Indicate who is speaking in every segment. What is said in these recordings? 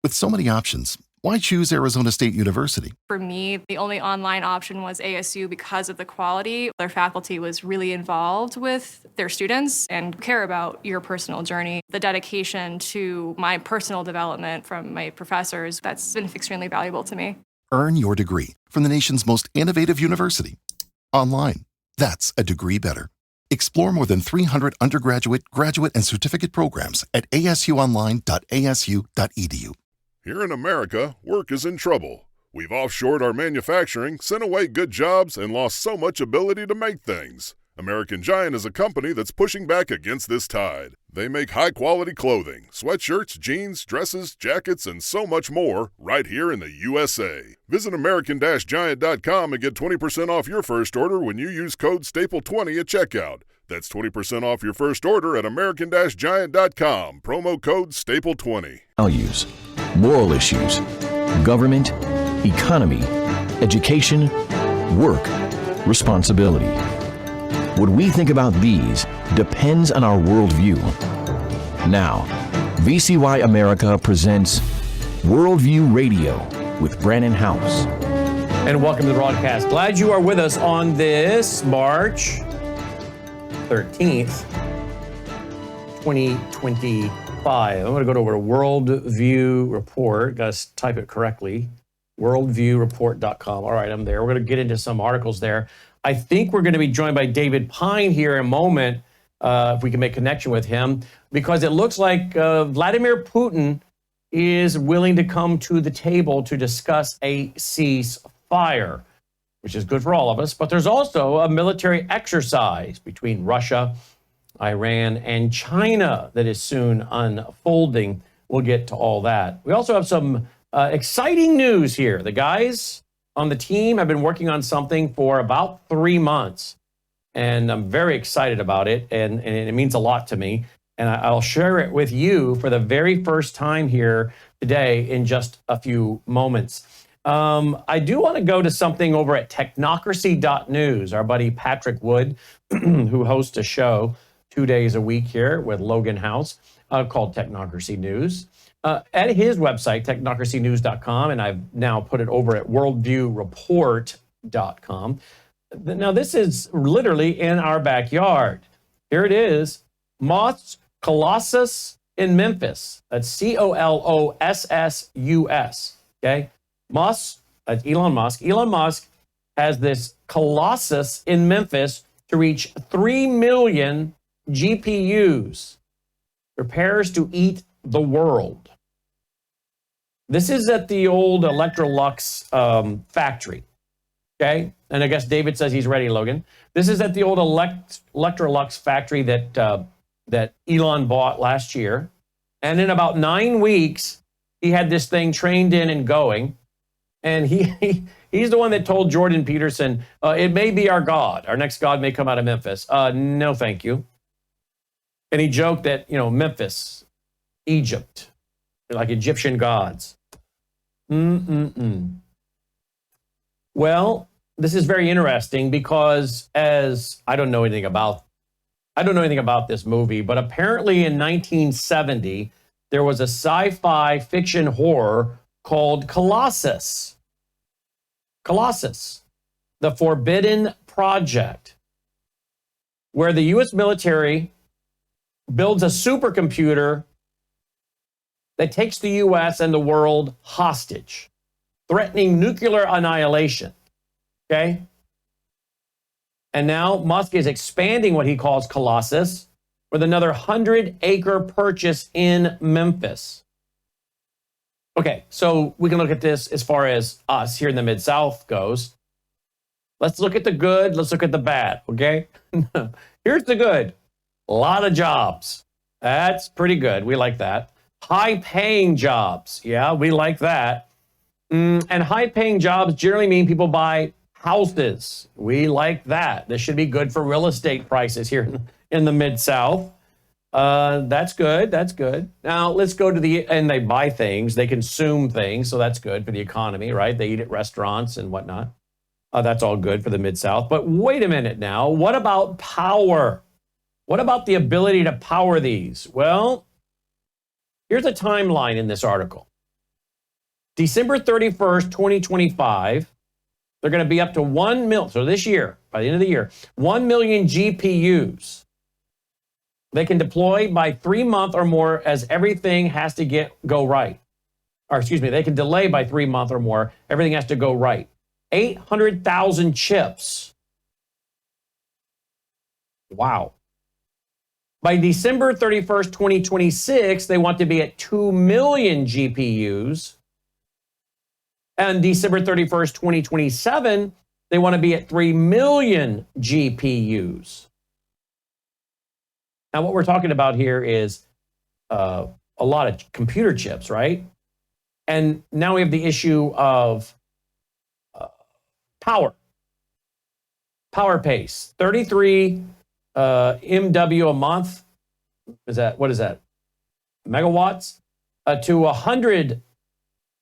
Speaker 1: With so many options, why choose Arizona State University?
Speaker 2: For me, the only online option was ASU because of the quality. Their faculty was really involved with their students and care about your personal journey. The dedication to my personal development from my professors, that's been extremely valuable to me.
Speaker 1: Earn your degree from the nation's most innovative university. Online. That's a degree better. Explore more than 300 undergraduate, graduate, and certificate programs at asuonline.asu.edu.
Speaker 3: Here in America, work is in trouble. We've offshored our manufacturing, sent away good jobs, and lost so much ability to make things. American Giant is a company that's pushing back against this tide. They make high-quality clothing, sweatshirts, jeans, dresses, jackets, and so much more right here in the USA. Visit American-Giant.com and get 20% off your first order when you use code STAPLE20 at checkout. That's 20% off your first order at American-Giant.com. Promo code STAPLE20.
Speaker 4: Values, moral issues, government, economy, education, work, responsibility. What we think about these depends on our worldview. Now, VCY America presents Worldview Radio with Brannon Howse.
Speaker 5: And welcome to the broadcast. Glad you are with us on this March 13th, 2025. I'm going to go over to Worldview Report. Got to type it correctly. Worldviewreport.com. All right, I'm there. We're going to get into some articles there. I think we're going to be joined by David Pyne here in a moment, if we can make connection with him, because it looks like Vladimir Putin is willing to come to the table to discuss a ceasefire, which is good for all of us. But there's also a military exercise between Russia, Iran, and China that is soon unfolding. We'll get to all that. We also have some exciting news here. The guys on the team have been working on something for about 3 months, and I'm very excited about it, and it means a lot to me. And I'll share it with you for the very first time here today in just a few moments. I do want to go to something over at technocracy.news. Our buddy Patrick Wood, who hosts a show 2 days a week here with Logan Howse called Technocracy News. At his website, technocracynews.com, and I've now put it over at worldviewreport.com. Now, this is literally in our backyard. Here it is, Moth's Colossus in Memphis. That's Colossus, okay? Musk, that's Elon Musk. Elon Musk has this Colossus in Memphis to reach 3 million GPUs. Prepares to eat the world. This is at the old Electrolux factory, okay? And I guess David says he's ready, Logan. This is at the old Electrolux factory that Elon bought last year. And in about 9 weeks, he had this thing trained in and going. And he's the one that told Jordan Peterson, it may be our God. Our next God may come out of Memphis. No, thank you. And he joked that, Memphis, Egypt, like Egyptian gods. Well, this is very interesting because I don't know anything about this movie, but apparently in 1970, there was a sci-fi fiction horror called Colossus. Colossus, the Forbidden Project, where the U.S. military builds a supercomputer that takes the U.S. and the world hostage, threatening nuclear annihilation, okay? And now Musk is expanding what he calls Colossus with another 100-acre purchase in Memphis. Okay, so we can look at this as far as us here in the Mid-South goes. Let's look at the good, let's look at the bad, okay? Here's the good. A lot of jobs. That's pretty good. We like that. High-paying jobs. Yeah, we like that. And high-paying jobs generally mean people buy houses. We like that. This should be good for real estate prices here in the Mid-South. That's good. That's good. Now, let's go to and they buy things. They consume things, so that's good for the economy, right? They eat at restaurants and whatnot. That's all good for the Mid-South. But wait a minute now. What about power? What about the ability to power these? Well, here's a timeline in this article. December 31st, 2025, they're going to be up to 1 million. So this year, by the end of the year, 1 million GPUs. They can deploy by 3 months or more as everything has to go right. Or excuse me, they can delay by 3 months or more. Everything has to go right. 800,000 chips. Wow. By December 31st, 2026, they want to be at 2 million GPUs. And December 31st, 2027, they want to be at 3 million GPUs. Now, what we're talking about here is a lot of computer chips, right? And now we have the issue of power pace, 33 MW a month. What is that? Megawatts to 100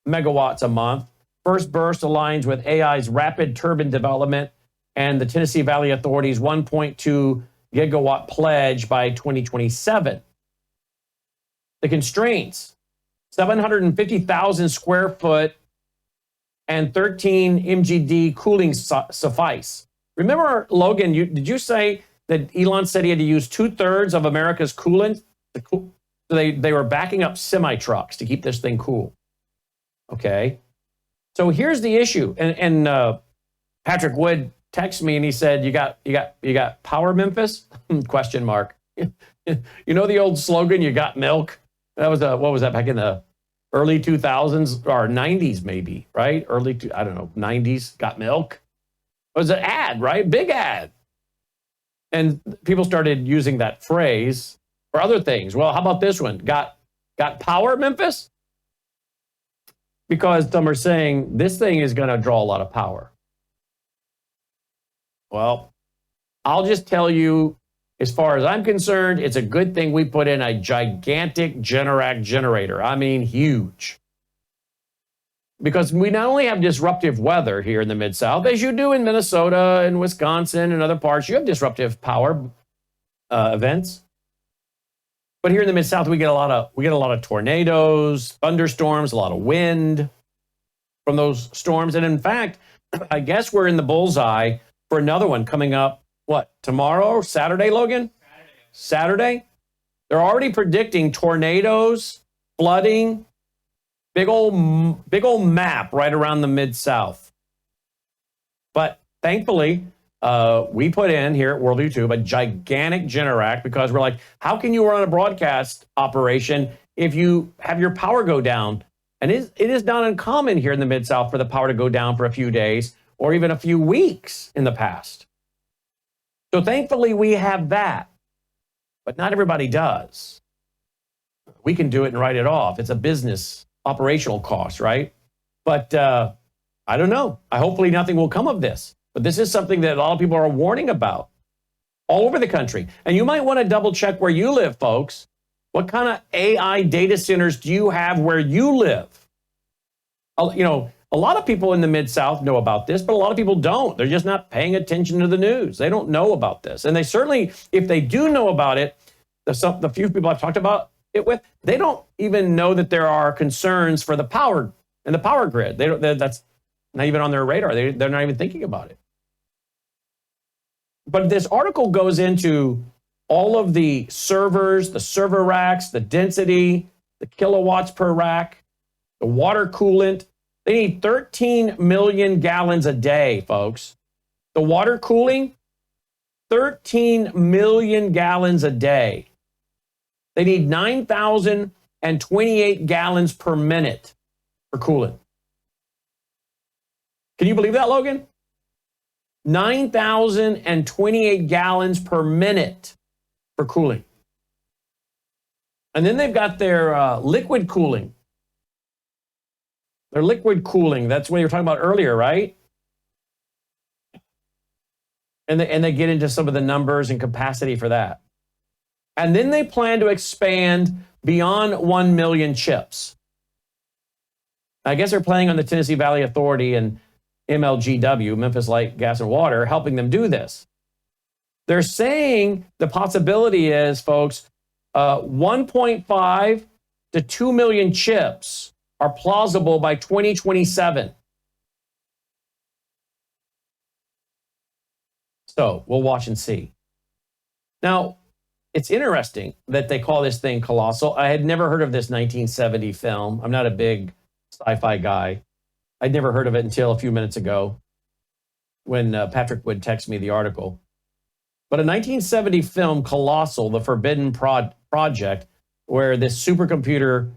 Speaker 5: megawatts a month. First burst aligns with AI's rapid turbine development and the Tennessee Valley Authority's 1.2 gigawatt pledge by 2027. The constraints, 750,000 square foot and 13 MGD cooling suffice. Remember, Logan, did you say that Elon said he had to use 2/3 of America's coolant? So they were backing up semi-trucks to keep this thing cool. Okay. So here's the issue. And Patrick Wood texted me and he said, you got power, Memphis? Question mark. You know the old slogan, you got milk? That was what was that, back in the early 2000s or 90s maybe, right? I don't know, 90s, got milk? It was an ad, right? Big ad. And people started using that phrase for other things. Well, how about this one? Got power, Memphis? Because some are saying this thing is going to draw a lot of power. Well, I'll just tell you, as far as I'm concerned, it's a good thing we put in a gigantic Generac generator. I mean, huge. Because we not only have disruptive weather here in the Mid-South, as you do in Minnesota and Wisconsin and other parts, you have disruptive power events. But here in the Mid-South, we get a lot of tornadoes, thunderstorms, a lot of wind from those storms. And in fact, I guess we're in the bullseye for another one coming up, what, tomorrow, Saturday, Logan? Saturday? They're already predicting tornadoes, flooding, big old map right around the Mid-South. But thankfully, we put in here at World YouTube a gigantic Generac because we're like, how can you run a broadcast operation if you have your power go down? And it is not uncommon here in the Mid-South for the power to go down for a few days or even a few weeks in the past. So thankfully we have that, but not everybody does. We can do it and write it off. It's a business operational cost, right? But I don't know. Hopefully nothing will come of this. But this is something that a lot of people are warning about all over the country. And you might want to double check where you live, folks. What kind of AI data centers do you have where you live? You know, a lot of people in the Mid-South know about this, but a lot of people don't. They're just not paying attention to the news. They don't know about this. And they certainly, if they do know about it, the few people I've talked about it with, they don't even know that there are concerns for the power and the power grid. That's not even on their radar. They're not even thinking about it. But this article goes into all of the servers, the server racks, the density, the kilowatts per rack, the water coolant. They need 13 million gallons a day, folks. The water cooling, 13 million gallons a day. They need 9,028 gallons per minute for cooling. Can you believe that, Logan? 9,028 gallons per minute for cooling. And then they've got their liquid cooling. Their liquid cooling, that's what you were talking about earlier, right? And they get into some of the numbers and capacity for that. And then they plan to expand beyond 1 million chips. I guess they're planning on the Tennessee Valley Authority and MLGW, Memphis Light, Gas, and Water, helping them do this. They're saying the possibility is, folks, 1.5 to 2 million chips are plausible by 2027. So we'll watch and see. Now, it's interesting that they call this thing colossal. I had never heard of this 1970 film. I'm not a big sci-fi guy. I'd never heard of it until a few minutes ago when Patrick would text me the article. But a 1970 film, Colossal, The Forbidden Project, where this supercomputer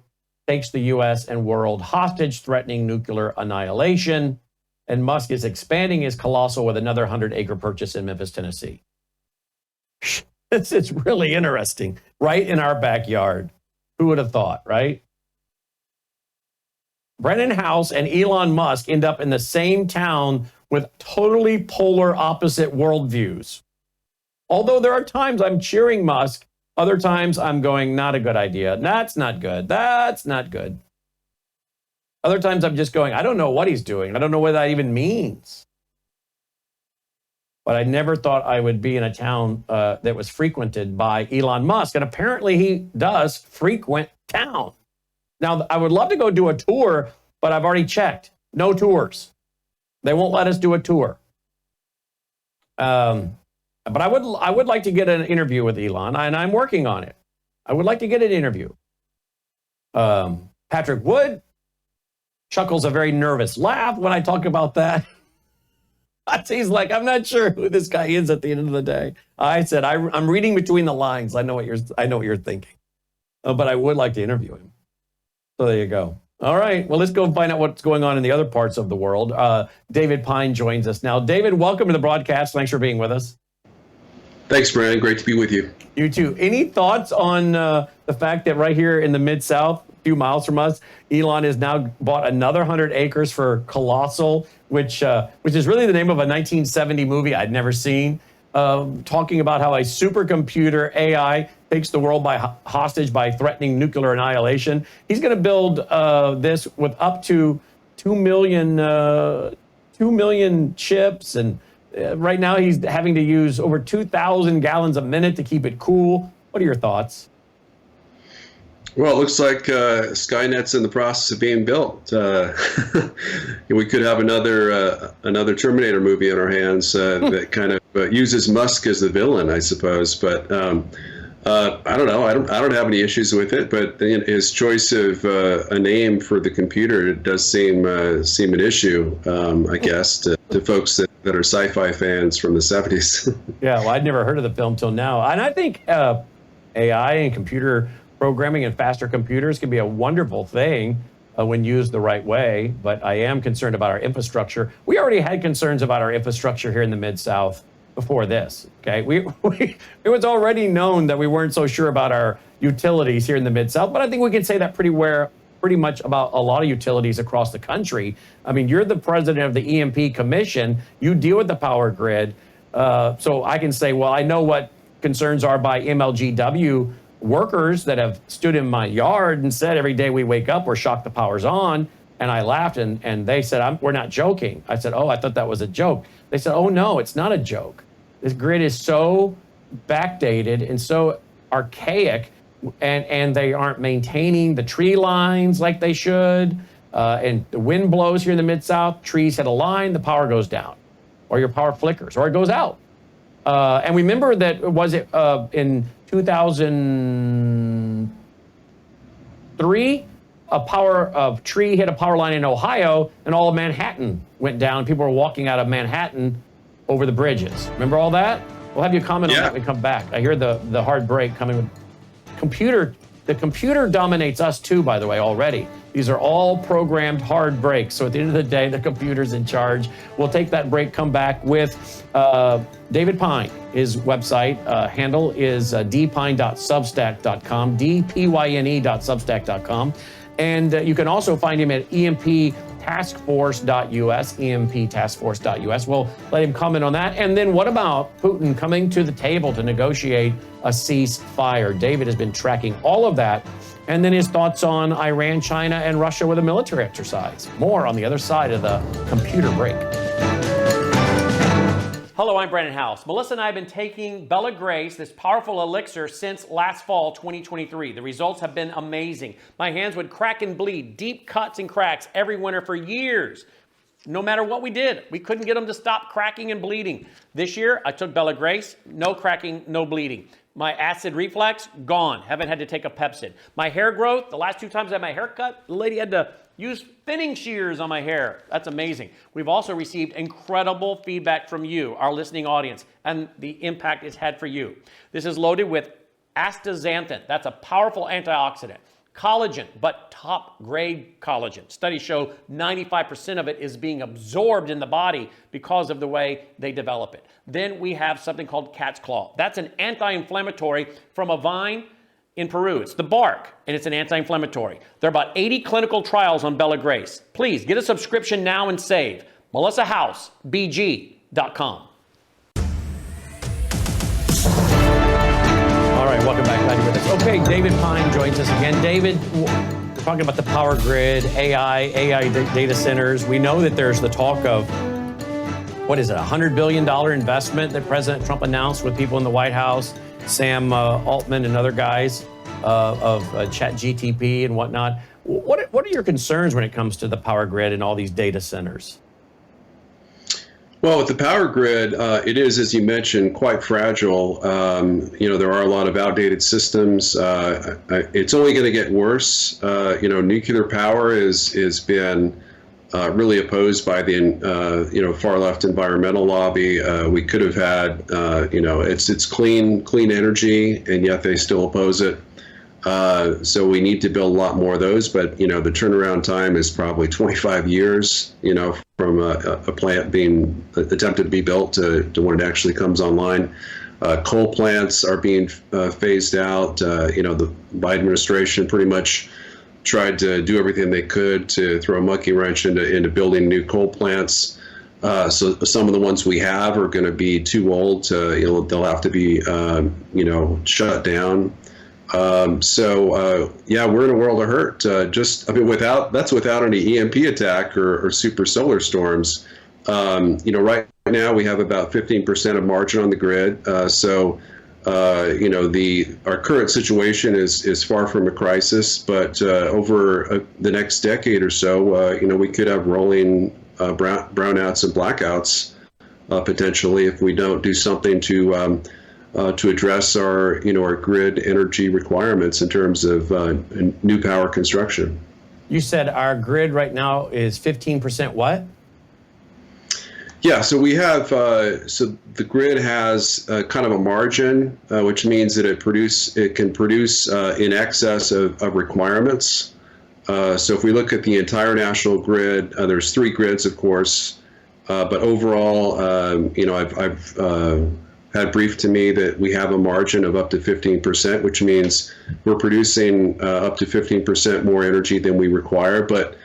Speaker 5: takes the U.S. and world hostage, threatening nuclear annihilation. And Musk is expanding his Colossal with another 100-acre purchase in Memphis, Tennessee. It's really interesting. Right in our backyard. Who would have thought, right? Brannon Howse and Elon Musk end up in the same town with totally polar opposite worldviews. Although there are times I'm cheering Musk, other times I'm going, not a good idea. That's not good. That's not good. Other times I'm just going, I don't know what he's doing. I don't know what that even means. But I never thought I would be in a town that was frequented by Elon Musk. And apparently he does frequent town. Now, I would love to go do a tour, but I've already checked. No tours. They won't let us do a tour. But I would like to get an interview with Elon, and I'm working on it. I would like to get an interview. Patrick Wood chuckles a very nervous laugh when I talk about that. He's like, I'm not sure who this guy is at the end of the day. I said, I'm reading between the lines. I know what you're thinking. But I would like to interview him. So there you go. All right. Well, let's go find out what's going on in the other parts of the world. David Pyne joins us now. David, welcome to the broadcast. Thanks for being with us.
Speaker 6: Thanks, Brannon. Great to be with you.
Speaker 5: You too. Any thoughts on the fact that right here in the Mid-South, a few miles from us, Elon has now bought another 100 acres for Colossal, which is really the name of a 1970 movie I'd never seen, talking about how a supercomputer AI takes the world by hostage by threatening nuclear annihilation. He's going to build this with up to 2 million chips, and right now he's having to use over 2,000 gallons a minute to keep it cool. What are your thoughts?
Speaker 6: Well, it looks like Skynet's in the process of being built. We could have another Terminator movie on our hands that kind of uses Musk as the villain, I suppose. But I don't know. I don't have any issues with it. But his choice of a name for the computer does seem an issue, I guess, to folks that are sci-fi fans from the 70s.
Speaker 5: Yeah, well, I'd never heard of the film till now, and I think AI and computer programming and faster computers can be a wonderful thing when used the right way, but I am concerned about our infrastructure. We already had concerns about our infrastructure here in the Mid-South before this, okay? It was already known that we weren't so sure about our utilities here in the Mid-South, but I think we can say that pretty much about a lot of utilities across the country. I mean, you're the president of the EMP Commission. You deal with the power grid. So I can say, well, I know what concerns are by MLGW workers that have stood in my yard and said every day we wake up, we're shocked the power's on. And I laughed, and they said, we're not joking. I said, oh, I thought that was a joke. They said, oh, no, it's not a joke. This grid is so backdated and so archaic, and they aren't maintaining the tree lines like they should. And the wind blows here in the Mid-South, trees hit a line, the power goes down, or your power flickers, or it goes out. And remember that, was it in 2003, a tree hit a power line in Ohio, and all of Manhattan went down. People were walking out of Manhattan over the bridges. Remember all that? We'll have you comment on that when we come back. I hear the hard break coming with computer. The computer dominates us too, by the way, already. These are all programmed hard breaks. So at the end of the day, the computer's in charge. We'll take that break, come back with David Pyne. His website handle is dpyne.substack.com, dpyne.substack.com. And you can also find him at emptaskforce.us, emptaskforce.us. We'll let him comment on that. And then what about Putin coming to the table to negotiate a ceasefire? David has been tracking all of that. And then his thoughts on Iran, China, and Russia with a military exercise. More on the other side of the computer break.
Speaker 7: Hello, I'm Brannon Howse. Melissa and I have been taking Bella Grace, this powerful elixir, since last fall, 2023. The results have been amazing. My hands would crack and bleed, deep cuts and cracks every winter for years. No matter what we did, we couldn't get them to stop cracking and bleeding. This year, I took Bella Grace, no cracking, no bleeding. My acid reflux, gone. Haven't had to take a Pepcid. My hair growth, the last 2 times I had my hair cut, the lady had to use thinning shears on my hair. That's amazing. We've also received incredible feedback from you, our listening audience, and the impact it's had for you. This is loaded with astaxanthin. That's a powerful antioxidant. Collagen, but top grade collagen. Studies show 95% of it is being absorbed in the body because of the way they develop it. Then we have something called cat's claw. That's an anti-inflammatory from a vine in Peru. It's the bark, and it's an anti-inflammatory. There are about 80 clinical trials on Bella Grace. Please get a subscription now and save. MelissaHousebg.com. All right, welcome back. Glad you're with us. Okay, David Pyne joins us again. David, we're talking about the power grid, AI data centers. We know that there's the talk of, what is it, $100 billion investment that President Trump announced with people in the White House, Sam Altman and other guys of ChatGPT and whatnot. What are your concerns when it comes to the power grid and all these data centers?
Speaker 6: Well, with the power grid, it is, as you mentioned, quite fragile. There are a lot of outdated systems. It's only going to get worse. Nuclear power is been really opposed by the far left environmental lobby. We could have had it's clean energy, and yet they still oppose it. So we need to build a lot more of those, but the turnaround time is probably 25 years, from a plant being attempted to be built to when it actually comes online. Coal plants are being phased out. The Biden administration pretty much tried to do everything they could to throw a monkey wrench into building new coal plants. So some of the ones we have are going to be too old to, they'll have to be, shut down. We're in a world of hurt. Without any EMP attack or super solar storms. Right now we have about 15% of margin on the grid. Our current situation is far from a crisis, but over the next decade or so, we could have rolling brownouts and blackouts potentially if we don't do something to address our grid energy requirements in terms of new power construction.
Speaker 5: You said our grid right now is 15% what?
Speaker 6: Yeah, so we have, so the grid has kind of a margin, which means that it can produce in excess of requirements. So if we look at the entire national grid, there's 3 grids, of course, but overall, I've had briefed to me that we have a margin of up to 15%, which means we're producing up to 15% more energy than we require. But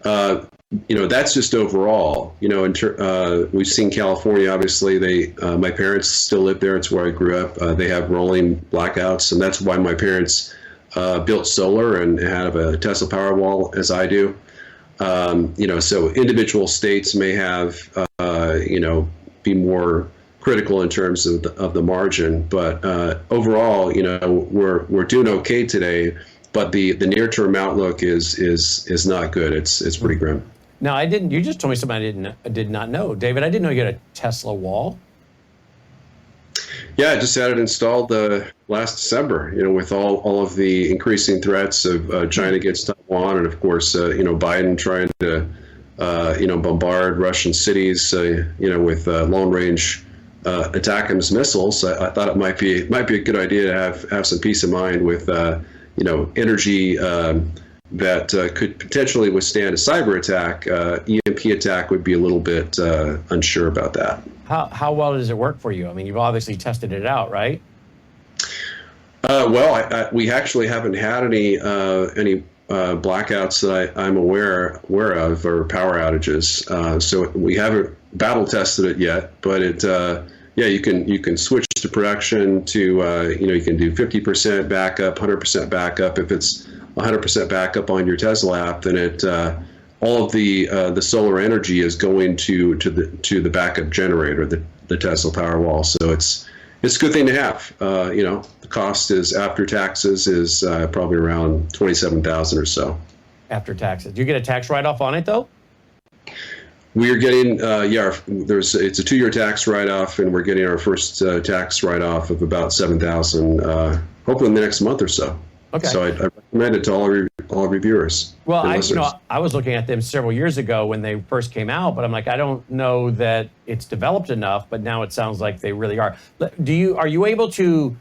Speaker 6: that's just overall. We've seen California. Obviously, my parents still live there. It's where I grew up. They have rolling blackouts, and that's why my parents built solar and have a Tesla Powerwall, as I do. So individual states may have, be more critical in terms of the margin, but overall, we're doing okay today. But the near-term outlook is not good. It's pretty grim.
Speaker 5: Now, you just told me something I did not know. David, I didn't know you had a Tesla wall.
Speaker 6: Yeah, I just had it installed last December, with all of the increasing threats of China against Taiwan, and of course, Biden trying to, bombard Russian cities, with long-range ATACMS missiles. I thought it might be a good idea to have some peace of mind with, energy that could potentially withstand a cyber attack. EMP attack would be a little bit unsure about that.
Speaker 5: How well does it work for you? I mean, you've obviously tested it out, right?
Speaker 6: We actually haven't had any blackouts that I'm aware of, or power outages. So we haven't battle tested it yet, but you can switch to production to you can do 50% backup, 100% backup. If it's 100% backup on your Tesla app, then all of the solar energy is going to the backup generator. the Tesla Powerwall. So it's a good thing to have. The cost is after taxes is probably around $27,000 or so.
Speaker 5: After taxes, do you get a tax write-off on it though?
Speaker 6: We are getting, it's a 2-year tax write-off, and we're getting our first tax write-off of about $7,000, hopefully in the next month or so.
Speaker 5: Okay.
Speaker 6: So I recommend it to all reviewers.
Speaker 5: Well, I was looking at them several years ago when they first came out, but I'm like, I don't know that it's developed enough, but now it sounds like they really are. Are you able to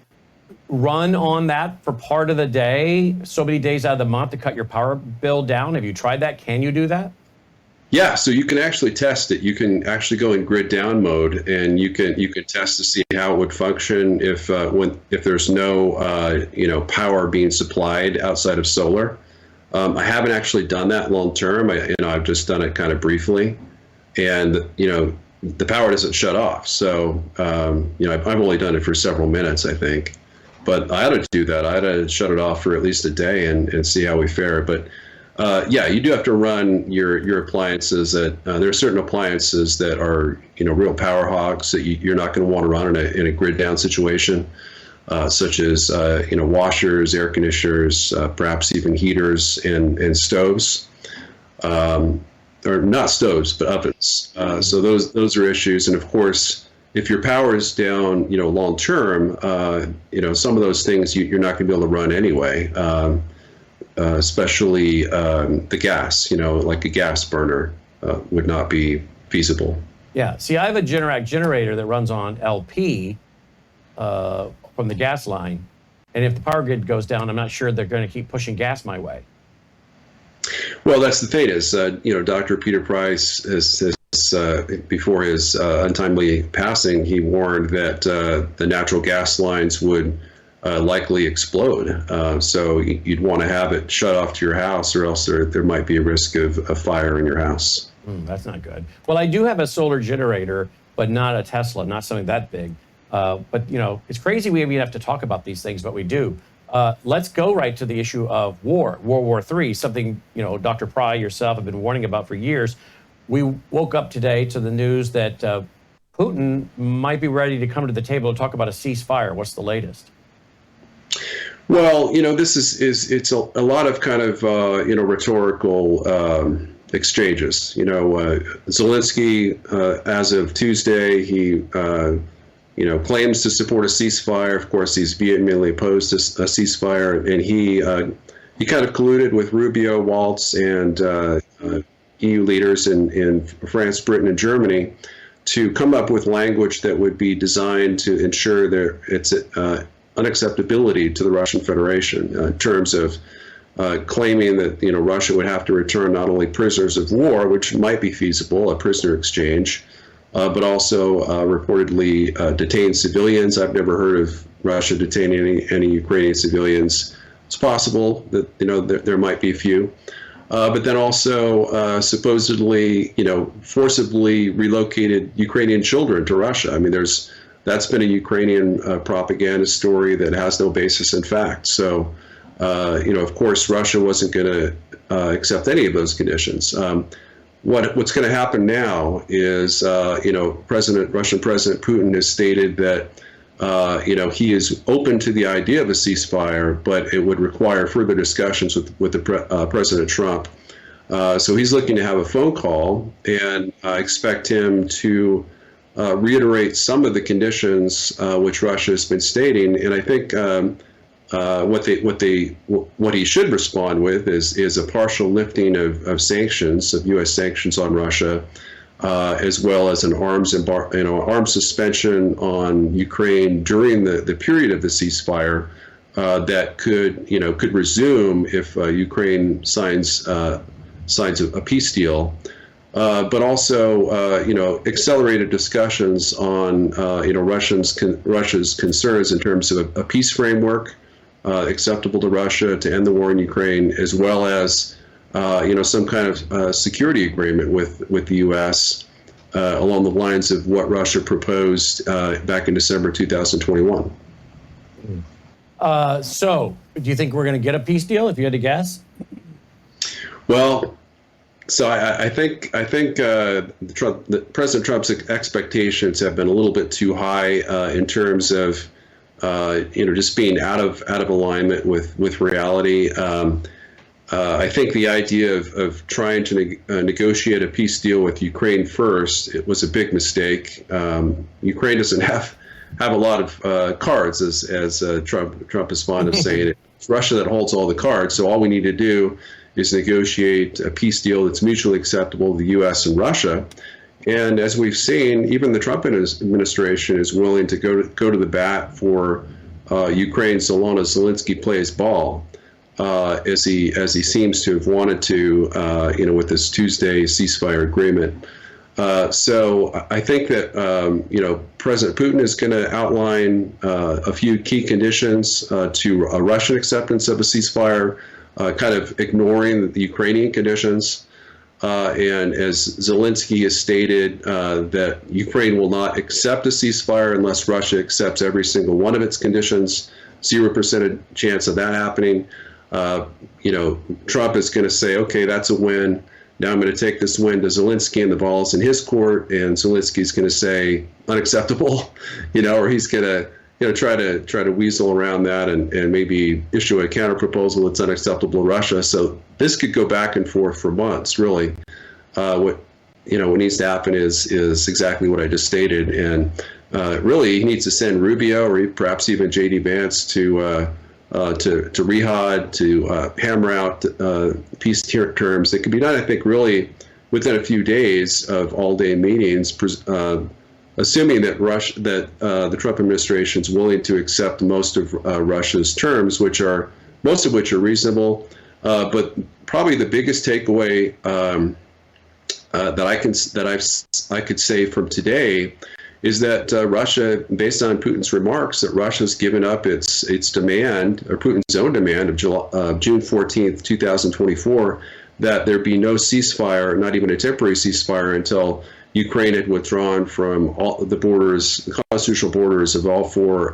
Speaker 5: run on that for part of the day, so many days out of the month to cut your power bill down? Have you tried that? Can you do that?
Speaker 6: Yeah, so you can actually test it. You can actually go in grid down mode, and you can test to see how it would function if there's no power being supplied outside of solar. I haven't actually done that long term. I've just done it kind of briefly, and the power doesn't shut off. So I've only done it for several minutes, I think. But I ought to do that. I ought to shut it off for at least a day and see how we fare. But you do have to run your appliances. There are certain appliances that are real power hogs that you're not going to want to run in a grid down situation, such as washers, air conditioners, perhaps even heaters and stoves, or not stoves but ovens. So those are issues. And of course, if your power is down long term, some of those things you're not going to be able to run anyway. Especially the gas, like a gas burner would not be feasible.
Speaker 5: Yeah. See, I have a Generac generator that runs on LP from the gas line. And if the power grid goes down, I'm not sure they're going to keep pushing gas my way.
Speaker 6: Well, that's the thing is, Dr. Peter Price has before his untimely passing, he warned that the natural gas lines would likely explode. So you'd want to have it shut off to your house, or else there might be a risk of a fire in your house.
Speaker 5: That's not good. Well, I do have a solar generator, but not a Tesla, not something that big. But it's crazy we even have to talk about these things, but we do. Let's go right to the issue of World War III, something Dr. Pry, yourself, have been warning about for years. We woke up today to the news that Putin might be ready to come to the table to talk about a ceasefire. What's the latest?
Speaker 6: Well, this is a lot of kind of rhetorical exchanges. Zelensky, as of Tuesday, he claims to support a ceasefire. Of course, he's vehemently opposed to a ceasefire, and he kind of colluded with Rubio, Waltz, and EU leaders in France, Britain, and Germany to come up with language that would be designed to ensure its unacceptability to the Russian Federation in terms of claiming that Russia would have to return not only prisoners of war, which might be feasible, a prisoner exchange, but also reportedly detain civilians. I've never heard of Russia detaining any Ukrainian civilians. It's possible that there might be a few. But then also supposedly, forcibly relocated Ukrainian children to Russia. I mean, that's been a Ukrainian propaganda story that has no basis in fact. So, of course, Russia wasn't going to accept any of those conditions. What's going to happen now is, Russian President Putin has stated that, he is open to the idea of a ceasefire, but it would require further discussions with President Trump. So he's looking to have a phone call, and I expect him to reiterate some of the conditions which Russia has been stating. And I think what he should respond with is a partial lifting of sanctions, of U.S. sanctions on Russia, as well as an arms suspension on Ukraine during the period of the ceasefire that could resume if Ukraine signs a peace deal. But also, accelerated discussions on, Russia's concerns in terms of a peace framework acceptable to Russia to end the war in Ukraine, as well as, some kind of security agreement with the U.S. Along the lines of what Russia proposed back in December 2021.
Speaker 5: So, do you think we're going to get a peace deal, if you had to guess?
Speaker 6: Well, So I think President Trump's expectations have been a little bit too high in terms of just being out of alignment with reality. I think the idea of trying to negotiate a peace deal with Ukraine first, it was a big mistake. Ukraine doesn't have a lot of cards, as Trump is fond of saying. It's Russia that holds all the cards. So all we need to do is negotiate a peace deal that's mutually acceptable to the U.S. and Russia. And as we've seen, even the Trump administration is willing to go to the bat for Ukraine so long as Zelensky plays ball, as he seems to have wanted to, with this Tuesday ceasefire agreement. So I think that President Putin is going to outline a few key conditions to a Russian acceptance of a ceasefire, kind of ignoring the Ukrainian conditions. And as Zelensky has stated, that Ukraine will not accept a ceasefire unless Russia accepts every single one of its conditions. 0% chance of that happening. Trump is going to say, okay, that's a win. Now I'm going to take this win to Zelensky, and the ball's in his court. And Zelensky's going to say unacceptable, or he's going to try to weasel around that and maybe issue a counterproposal that's unacceptable to Russia. So this could go back and forth for months, really. What needs to happen is exactly what I just stated, and really he needs to send Rubio or perhaps even J.D. Vance to Riyadh to hammer out peace terms that could be done, I think, really within a few days of all-day meetings, assuming that the Trump administration is willing to accept most of Russia's terms, most of which are reasonable. But probably the biggest takeaway that I could say from today is that Russia, based on Putin's remarks, that Russia's given up its demand, or Putin's own demand of June 14th, 2024, that there be no ceasefire, not even a temporary ceasefire, until Ukraine had withdrawn from all the constitutional borders of all four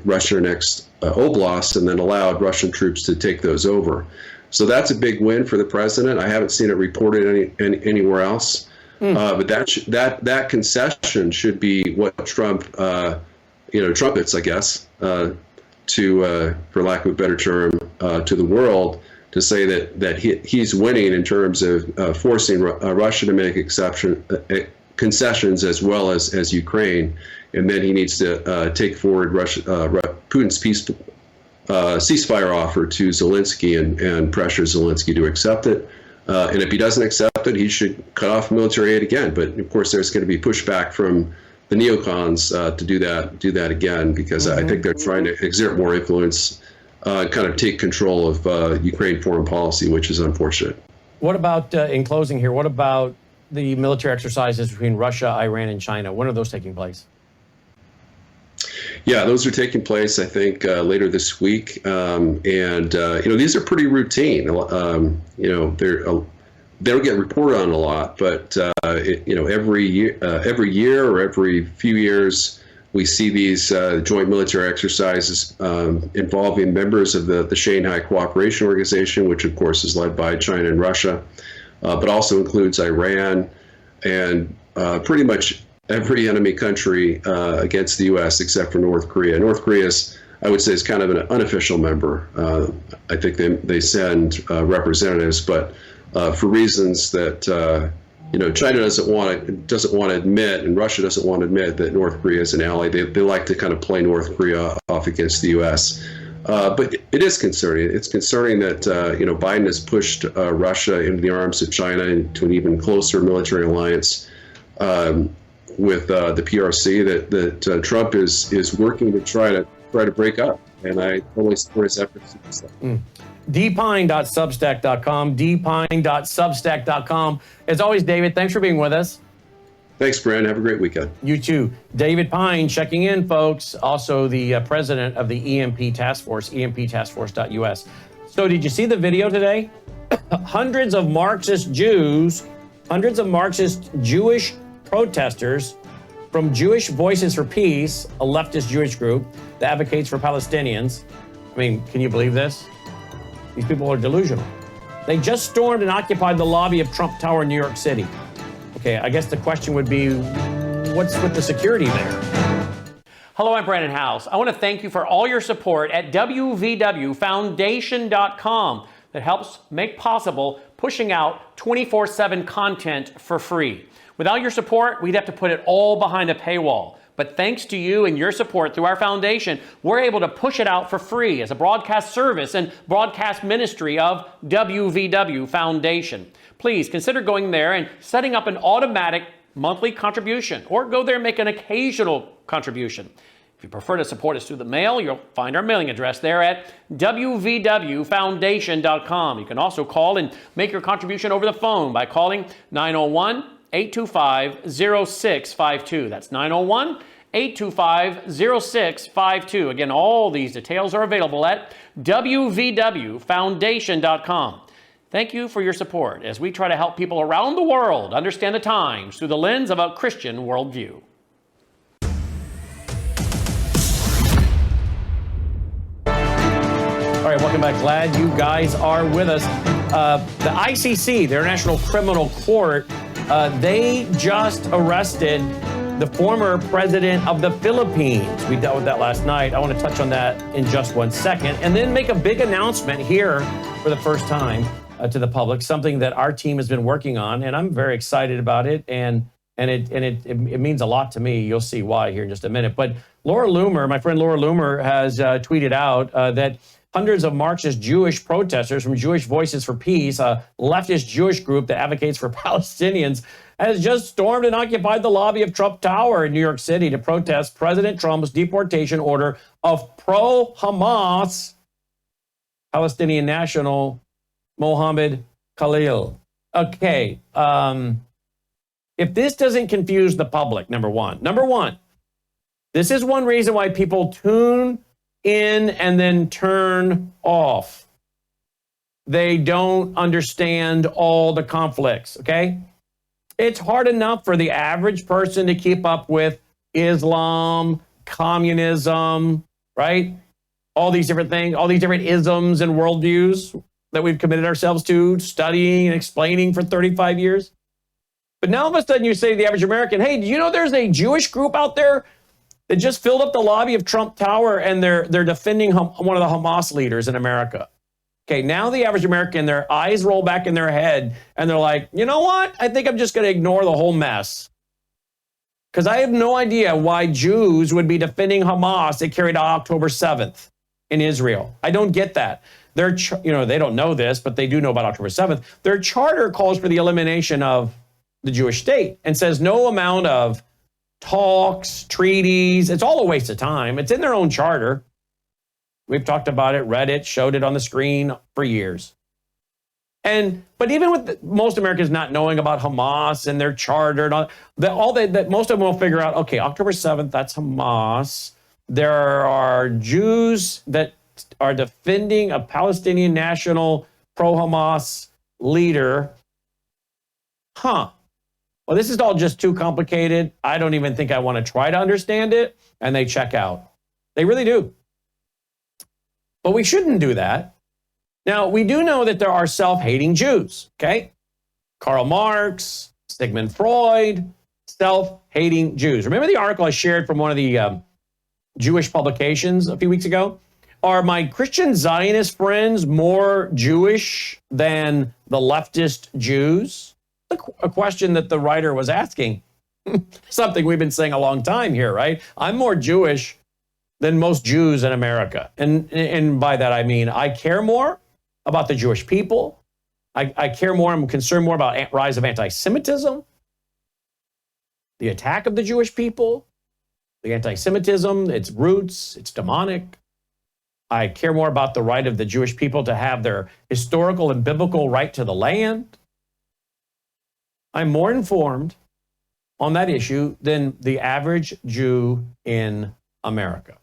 Speaker 6: Russia annexed oblasts, and then allowed Russian troops to take those over. So that's a big win for the president. I haven't seen it reported anywhere else. But that concession should be what Trump, trumpets, I guess, for lack of a better term, to the world, to say that he's winning in terms of forcing Russia to make concessions as well as Ukraine, and then he needs to take forward Putin's ceasefire offer to Zelensky and pressure Zelensky to accept it. And if he doesn't accept it, he should cut off military aid again. But of course, there's going to be pushback from the neocons to do that again, because I think they're trying to exert more influence, kind of take control of Ukraine foreign policy, which is unfortunate.
Speaker 5: What about, in closing here, what about the military exercises between Russia, Iran, and China? When are those taking place?
Speaker 6: Yeah, those are taking place, I think, later this week. These are pretty routine. They don't get reported on a lot, but every year or every few years, we see these joint military exercises involving members of the Shanghai Cooperation Organization, which of course is led by China and Russia, but also includes Iran and pretty much every enemy country against the U.S. except for North Korea. North Korea I would say, is kind of an unofficial member. I think they send representatives, but for reasons that China doesn't want to admit, and Russia doesn't want to admit that North Korea is an ally. They like to kind of play North Korea off against the U.S. But it is concerning. It's concerning that Biden has pushed Russia into the arms of China into an even closer military alliance with the PRC that Trump is working to try to break up, and I totally support his efforts to do so. dpyne.substack.com, dpyne.substack.com. As always, David, thanks for being with us. Thanks, Brannon. Have a great weekend.
Speaker 5: You too. David Pyne checking in, folks. Also the president of the EMP Task Force, emptaskforce.us. So did you see the video today? Hundreds of Marxist Jewish protesters from Jewish Voices for Peace, a leftist Jewish group that advocates for Palestinians. I mean, can you believe this? These people are delusional. They just stormed and occupied the lobby of Trump Tower in New York City. Okay, I guess the question would be, what's with the security there?
Speaker 7: Hello, I'm Brannon Howse. I want to thank you for all your support at wvwfoundation.com that helps make possible pushing out 24/7 content for free. Without your support, we'd have to put it all behind a paywall. But thanks to you and your support through our foundation, we're able to push it out for free as a broadcast service and broadcast ministry of WVW Foundation. Please consider going there and setting up an automatic monthly contribution, or go there and make an occasional contribution. If you prefer to support us through the mail, you'll find our mailing address there at wvwfoundation.com. You can also call and make your contribution over the phone by calling 901-825-0652. That's 901-825-0652. Again, all these details are available at wvwfoundation.com. Thank you for your support as we try to help people around the world understand the times through the lens of a Christian worldview.
Speaker 5: All right, welcome back. Glad you guys are with us. The ICC, the International Criminal Court, they just arrested the former president of the Philippines. We dealt with that last night. I want to touch on that in just 1 second, and then make a big announcement here for the first time to the public, something that our team has been working on, and I'm very excited about it, and it means a lot to me. You'll see why here in just a minute. But Laura Loomer, my friend Laura Loomer, has tweeted out that hundreds of Marxist Jewish protesters from Jewish Voices for Peace, a leftist Jewish group that advocates for Palestinians, has just stormed and occupied the lobby of Trump Tower in New York City to protest President Trump's deportation order of pro-Hamas Palestinian national Mohammed Khalil. Okay, if this doesn't confuse the public, number one, this is one reason why people tune in and then turn off. They don't understand all the conflicts, okay? It's hard enough for the average person to keep up with Islam, communism, right? All these different things, all these different isms and worldviews that we've committed ourselves to studying and explaining for 35 years. But now all of a sudden you say to the average American, hey, do you know there's a Jewish group out there that just filled up the lobby of Trump Tower and they're defending one of the Hamas leaders in America? Okay, now the average American, their eyes roll back in their head and they're like, you know what? I think I'm just going to ignore the whole mess. Because I have no idea why Jews would be defending Hamas that carried out October 7th in Israel. I don't get that. They don't know this, but they do know about October 7th. Their charter calls for the elimination of the Jewish state and says no amount of talks, treaties, it's all a waste of time. It's in their own charter. We've talked about it, read it, showed it on the screen for years. But even with most Americans not knowing about Hamas and their charter, and all that most of them will figure out, okay, October 7th, that's Hamas. There are Jews that are defending a Palestinian national pro-Hamas leader. Well, this is all just too complicated. I don't even think I want to try to understand it. And they check out. They really do. But we shouldn't do that. Now, we do know that there are self-hating Jews, okay? Karl Marx, Sigmund Freud, self-hating Jews. Remember the article I shared from one of the Jewish publications a few weeks ago? Are my Christian Zionist friends more Jewish than the leftist Jews? A question that the writer was asking. Something we've been saying a long time here, right? I'm more Jewish than most Jews in America. And by that, I mean, I care more about the Jewish people. I care more, I'm concerned more about rise of anti-Semitism, the attack of the Jewish people, the anti-Semitism, its roots, it's demonic. I care more about the right of the Jewish people to have their historical and biblical right to the land. I'm more informed on that issue than the average Jew in America.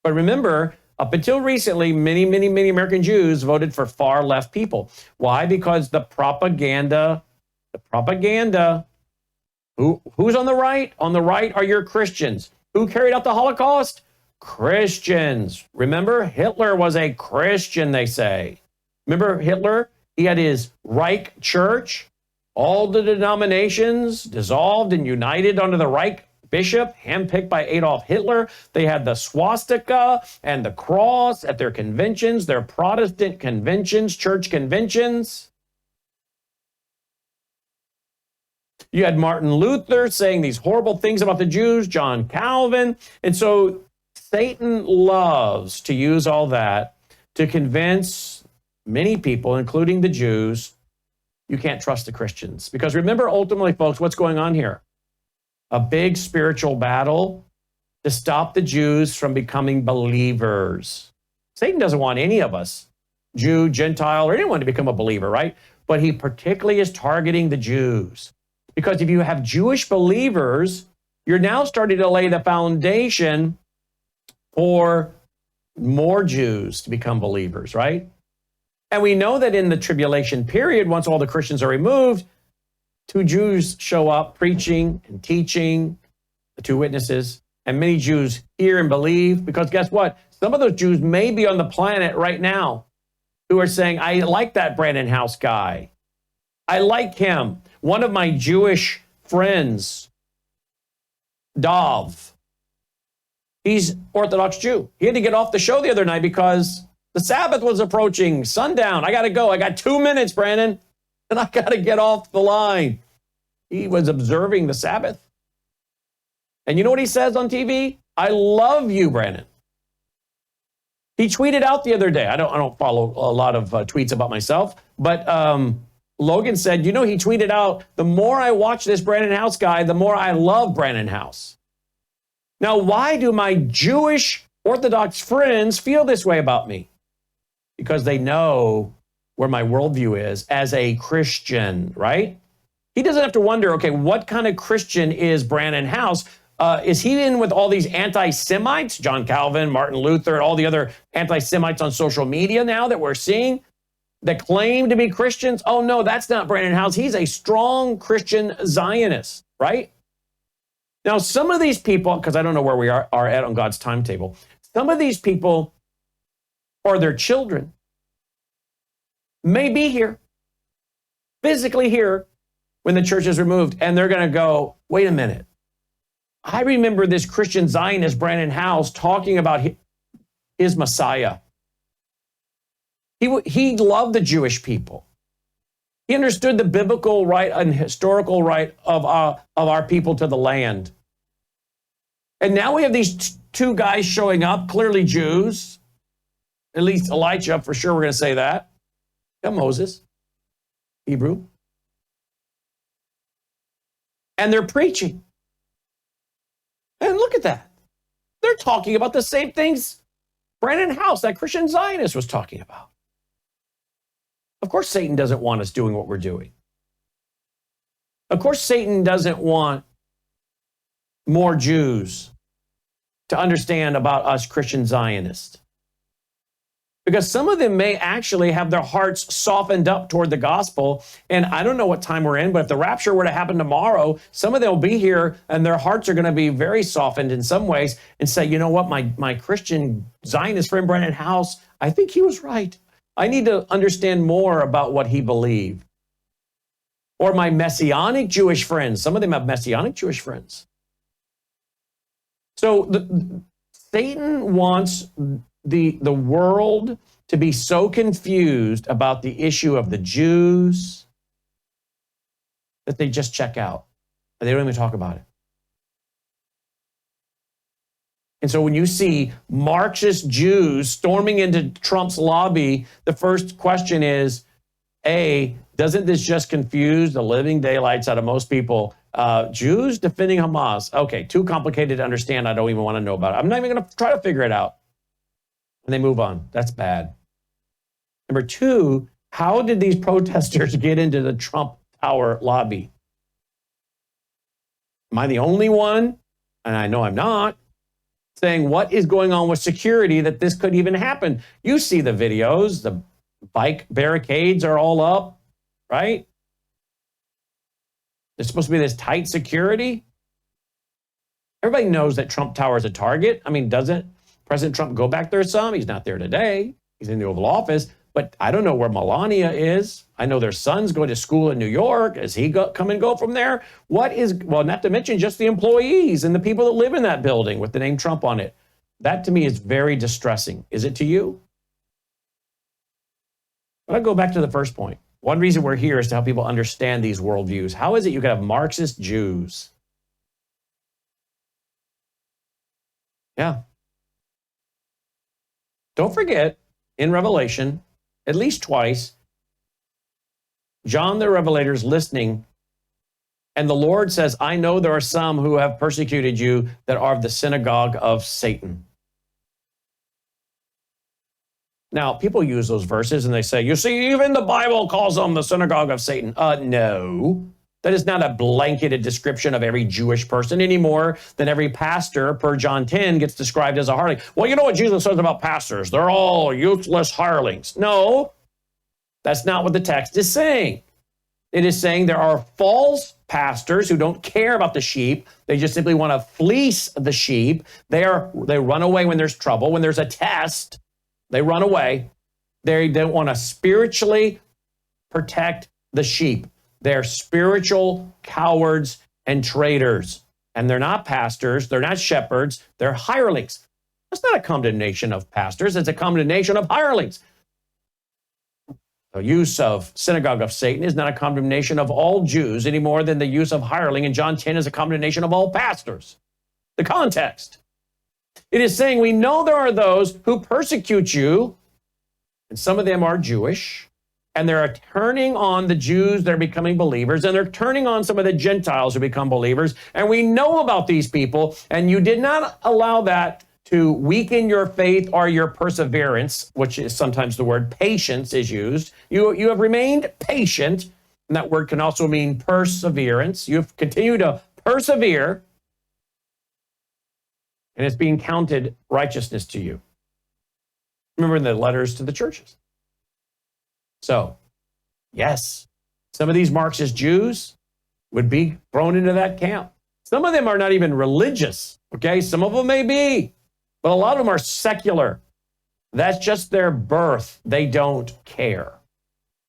Speaker 5: But remember, up until recently, many American Jews voted for far left people. Why? Because the propaganda, who's on the right? On the right are your Christians. Who carried out the Holocaust? Christians. Remember, Hitler was a Christian, they say. Remember Hitler? He had his Reich Church, all the denominations dissolved and united under the Reich bishop, handpicked by Adolf Hitler. They had the swastika and the cross at their conventions, their Protestant conventions, church conventions. You had Martin Luther saying these horrible things about the Jews, John Calvin. And so Satan loves to use all that to convince many people, including the Jews, you can't trust the Christians. Because remember, ultimately, folks, what's going on here? A big spiritual battle to stop the Jews from becoming believers. Satan doesn't want any of us, Jew, Gentile, or anyone to become a believer, right? But he particularly is targeting the Jews. Because if you have Jewish believers, you're now starting to lay the foundation for more Jews to become believers, right? And we know that in the tribulation period, once all the Christians are removed, 2 Jews show up preaching and teaching, the 2 witnesses, and many Jews hear and believe, because guess what? Some of those Jews may be on the planet right now who are saying, I like that Brannon Howse guy. I like him. One of my Jewish friends, Dov, he's Orthodox Jew. He had to get off the show the other night because the Sabbath was approaching, sundown. I got to go. I got 2 minutes, Brannon, and I got to get off the line. He was observing the Sabbath. And you know what he says on TV? I love you, Brannon. He tweeted out the other day. I don't follow a lot of tweets about myself, but Logan said, you know, he tweeted out, the more I watch this Brannon Howse guy, the more I love Brannon Howse. Now, why do my Jewish Orthodox friends feel this way about me? Because they know where my worldview is as a Christian, right? He doesn't have to wonder, okay, what kind of Christian is Brannon Howse? Is he in with all these anti-Semites, John Calvin, Martin Luther, and all the other anti-Semites on social media now that we're seeing that claim to be Christians? Oh, no, that's not Brannon Howse. He's a strong Christian Zionist, right? Now, some of these people, because I don't know where we are at on God's timetable, some of these people or their children may be here, physically here, when the church is removed, and they're going to go, wait a minute. I remember this Christian Zionist, Brannon Howse, talking about his Messiah. He loved the Jewish people. He understood the biblical right and historical right of our people to the land. And now we have these 2 guys showing up, clearly Jews, at least Elijah, for sure we're going to say that. And Moses, Hebrew. And they're preaching. And look at that. They're talking about the same things Brannon Howse, that Christian Zionist, was talking about. Of course, Satan doesn't want us doing what we're doing. Of course, Satan doesn't want more Jews to understand about us Christian Zionists. Because some of them may actually have their hearts softened up toward the gospel. And I don't know what time we're in, but if the rapture were to happen tomorrow, some of them will be here and their hearts are going to be very softened in some ways and say, you know what, my Christian Zionist friend Brannon Howse, I think he was right. I need to understand more about what he believed. Or my Messianic Jewish friends. Some of them have Messianic Jewish friends. So Satan wants the world to be so confused about the issue of the Jews that they just check out. They don't even talk about it. And so when you see Marxist Jews storming into Trump's lobby, the first question is, A, doesn't this just confuse the living daylights out of most people? Jews defending Hamas. Okay, too complicated to understand. I don't even want to know about it. I'm not even going to try to figure it out. And they move on. That's bad. Number 2, how did these protesters get into the Trump Tower lobby? Am I the only one? And I know I'm not. Saying what is going on with security that this could even happen. You see the videos, the bike barricades are all up, right? There's supposed to be this tight security. Everybody knows that Trump Tower is a target. I mean, doesn't President Trump go back there some? He's not there today. He's in the Oval Office. But I don't know where Melania is. I know their son's going to school in New York. Is he come and go from there? Well, not to mention just the employees and the people that live in that building with the name Trump on it. That to me is very distressing. Is it to you? But I'll go back to the first point. One reason we're here is to help people understand these worldviews. How is it you can have Marxist Jews? Yeah. Don't forget, in Revelation, at least twice, John the Revelator is listening, and the Lord says, I know there are some who have persecuted you that are of the synagogue of Satan. Now, people use those verses and they say, you see, even the Bible calls them the synagogue of Satan. No, that is not a blanketed description of every Jewish person any more than every pastor per John 10 gets described as a hireling. Well, you know what Jesus says about pastors? They're all useless hirelings. No, that's not what the text is saying. It is saying there are false pastors who don't care about the sheep. They just simply want to fleece the sheep. They run away when there's trouble, when there's a test. They run away. They don't want to spiritually protect the sheep. They're spiritual cowards and traitors. And they're not pastors. They're not shepherds. They're hirelings. That's not a condemnation of pastors. It's a condemnation of hirelings. The use of synagogue of Satan is not a condemnation of all Jews any more than the use of hireling in John 10 is a condemnation of all pastors. The context. It is saying we know there are those who persecute you, and some of them are Jewish, and they're turning on the Jews that are becoming believers, and they're turning on some of the Gentiles who become believers, and we know about these people, and you did not allow that to weaken your faith or your perseverance, which is sometimes the word patience is used. You have remained patient, and that word can also mean perseverance. You've continued to persevere, and it's being counted righteousness to you. Remember in the letters to the churches. So, yes, some of these Marxist Jews would be thrown into that camp. Some of them are not even religious, okay? Some of them may be, but a lot of them are secular. That's just their birth. They don't care.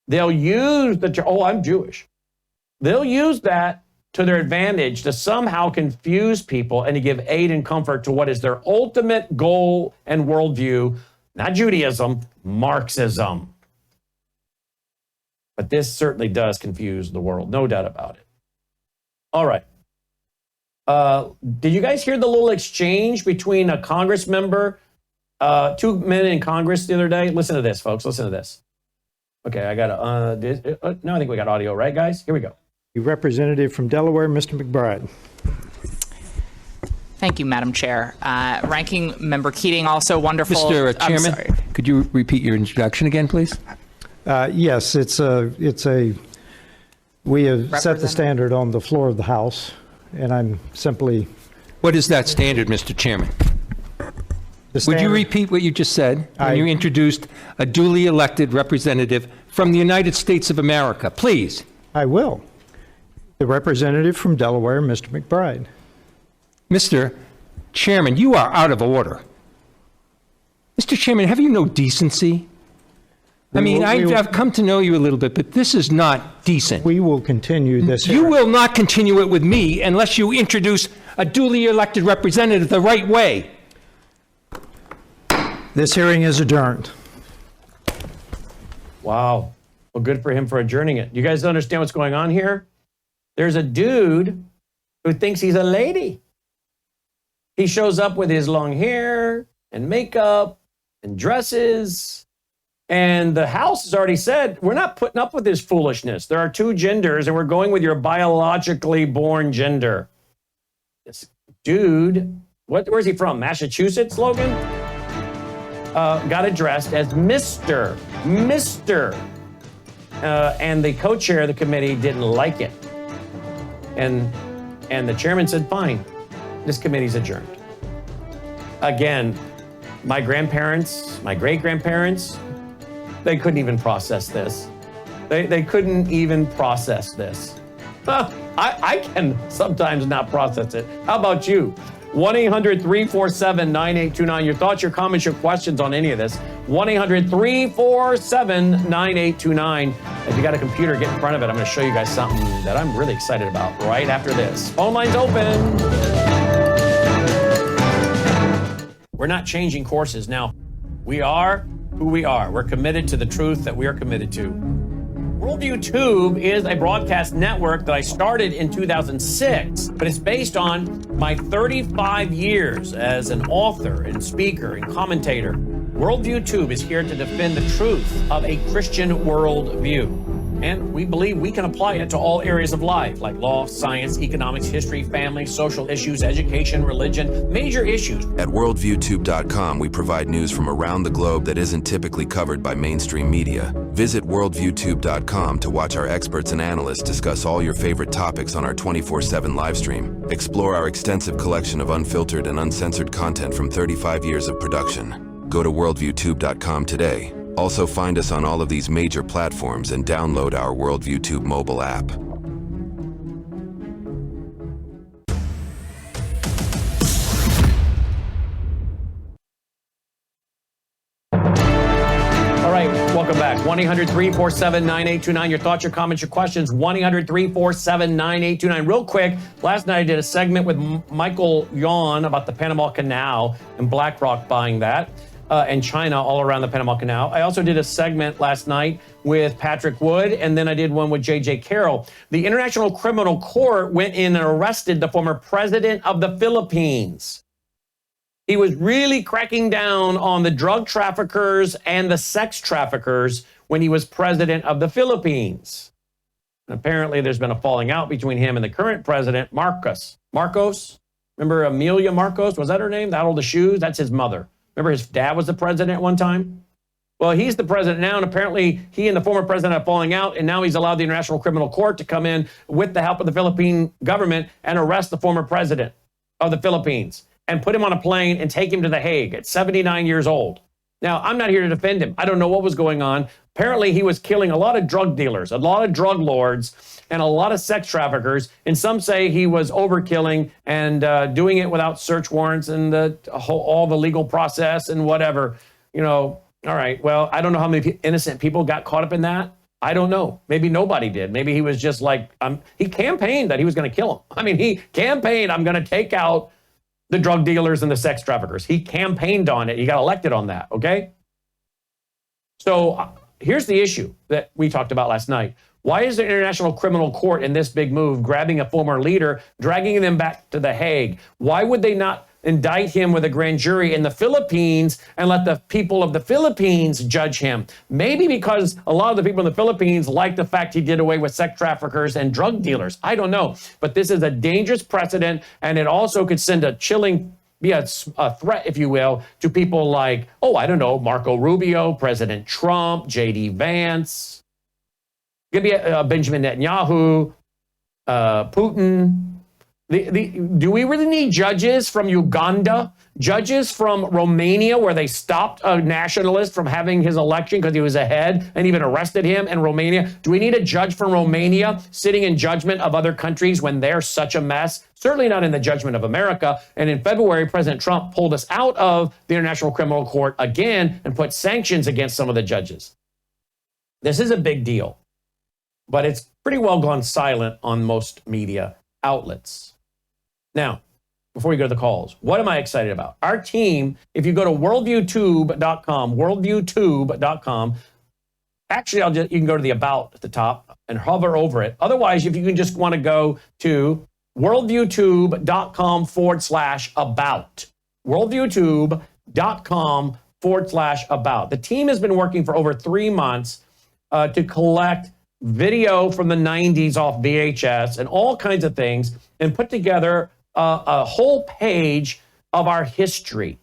Speaker 5: They'll use I'm Jewish. They'll use that to their advantage to somehow confuse people and to give aid and comfort to what is their ultimate goal and worldview, not Judaism, Marxism. But this certainly does confuse the world, no doubt about it. All right. Did you guys hear the little exchange between a Congress member, two men in Congress the other day? Listen to this, folks. Listen to this. Okay, I got no, I think we got audio, right, guys? Here we go.
Speaker 8: Representative from Delaware, Mr. McBride.
Speaker 9: Thank you, Madam Chair. Ranking Member Keating, also wonderful.
Speaker 10: Mr. Chairman, could you repeat your introduction again, please?
Speaker 8: Yes, we have set the standard on the floor of the House, and I'm simply...
Speaker 10: What is that standard, Mr. Chairman? Would you repeat what you just said when you introduced a duly elected representative from the United States of America? Please.
Speaker 8: I will. The representative from Delaware, Mr. McBride.
Speaker 10: Mr. Chairman, you are out of order. Mr. Chairman, have you no decency? I've come to know you a little bit, but this is not decent.
Speaker 8: We will continue this.
Speaker 10: You will not continue it with me unless you introduce a duly elected representative the right way.
Speaker 8: This hearing is adjourned.
Speaker 5: Wow. Well, good for him for adjourning it. You guys understand what's going on here? There's a dude who thinks he's a lady. He shows up with his long hair and makeup and dresses. And the House has already said, we're not putting up with this foolishness. There are two genders, and we're going with your biologically born gender. This dude, where's he from? Massachusetts, Logan? Got addressed as Mr. And the co-chair of the committee didn't like it. And the chairman said, fine, this committee's adjourned. Again, my grandparents, my great-grandparents, they couldn't even process this. They couldn't even process this. I can sometimes not process it. How about you? 1-800-347-9829. Your thoughts, your comments, your questions on any of this. 1-800-347-9829. If you got a computer, get in front of it. I'm going to show you guys something that I'm really excited about right after this. Phone line's open. We're not changing courses. Now, we are who we are. We're committed to the truth that we are committed to. Worldview Tube is a broadcast network that I started in 2006, but it's based on my 35 years as an author and speaker and commentator. Worldview Tube is here to defend the truth of a Christian worldview. And we believe we can apply it to all areas of life, like law, science, economics, history, family, social issues, education, religion, major issues.
Speaker 11: At worldviewtube.com, we provide news from around the globe that isn't typically covered by mainstream media. Visit worldviewtube.com to watch our experts and analysts discuss all your favorite topics on our 24/7 live stream. Explore our extensive collection of unfiltered and uncensored content from 35 years of production. Go to worldviewtube.com today. Also find us on all of these major platforms and download our Worldview Tube mobile app.
Speaker 5: All right, welcome back. 1-800-347-9829. Your thoughts, your comments, your questions. 1-800-347-9829. Real quick, last night I did a segment with Michael Yon about the Panama Canal and BlackRock buying that. And China all around the Panama Canal. I also did a segment last night with Patrick Wood, and then I did one with J.J. Carroll. The International Criminal Court went in and arrested the former president of the Philippines. He was really cracking down on the drug traffickers and the sex traffickers when he was president of the Philippines. And apparently there's been a falling out between him and the current president, Marcos. Remember Amelia Marcos? Was that her name? That old the shoes? That's his mother. Remember his dad was the president at one time? Well, he's the president now, and apparently he and the former president are falling out, and now he's allowed the International Criminal Court to come in with the help of the Philippine government and arrest the former president of the Philippines and put him on a plane and take him to The Hague at 79 years old. Now, I'm not here to defend him. I don't know what was going on. Apparently, he was killing a lot of drug dealers, a lot of drug lords, and a lot of sex traffickers. And some say he was overkilling and doing it without search warrants and all the legal process and whatever. All right, well, I don't know how many innocent people got caught up in that. I don't know. Maybe nobody did. Maybe he was just like, he campaigned that he was going to kill him. I mean, he campaigned, I'm going to take out the drug dealers and the sex traffickers. He campaigned on it. He got elected on that, okay? So here's the issue that we talked about last night. Why is the International Criminal Court in this big move grabbing a former leader, dragging them back to The Hague? Why would they not indict him with a grand jury in the Philippines and let the people of the Philippines judge him? Maybe because a lot of the people in the Philippines like the fact he did away with sex traffickers and drug dealers. I don't know. But this is a dangerous precedent, and it also could send a chilling, be a threat, if you will, to people like, Marco Rubio, President Trump, J.D. Vance. It could be Benjamin Netanyahu, Putin. Do we really need judges from Uganda? Judges from Romania, where they stopped a nationalist from having his election because he was ahead and even arrested him in Romania? Do we need a judge from Romania sitting in judgment of other countries when they're such a mess? Certainly not in the judgment of America. And in February, President Trump pulled us out of the International Criminal Court again and put sanctions against some of the judges. This is a big deal, but it's pretty well gone silent on most media outlets. Now, before we go to the calls, what am I excited about? Our team, if you go to worldviewtube.com, actually, you can go to the About at the top and hover over it. Otherwise, if you can just want to go to worldviewtube.com/about, worldviewtube.com/about. The team has been working for over 3 months to collect video from the 90s off VHS and all kinds of things and put together a whole page of our history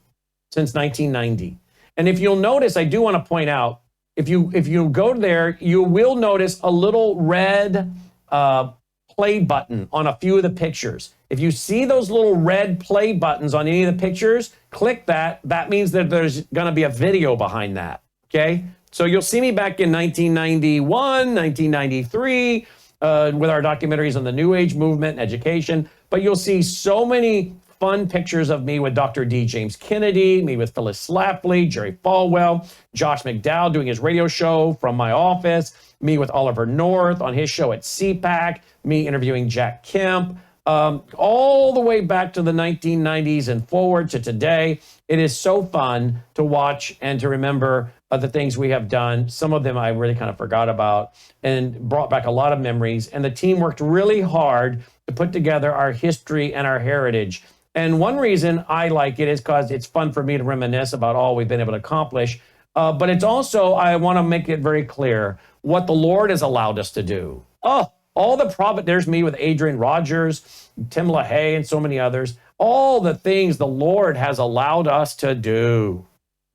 Speaker 5: since 1990. And if you'll notice, I do want to point out, if you go there, you will notice a little red play button on a few of the pictures. If you see those little red play buttons on any of the pictures, click that. That means that there's going to be a video behind that, okay? So you'll see me back in 1991, 1993, with our documentaries on the New Age movement and education. But you'll see so many fun pictures of me with Dr. D. James Kennedy, me with Phyllis Schlafly, Jerry Falwell, Josh McDowell doing his radio show from my office, me with Oliver North on his show at CPAC, me interviewing Jack Kemp, all the way back to the 1990s and forward to today. It is so fun to watch and to remember the things we have done. Some of them I really kind of forgot about and brought back a lot of memories. And the team worked really hard to put together our history and our heritage. And one reason I like it is because it's fun for me to reminisce about all we've been able to accomplish. But it's also, I want to make it very clear what the Lord has allowed us to do. Oh, all the prophet, there's me with Adrian Rogers, Tim LaHaye, and so many others. All the things the Lord has allowed us to do.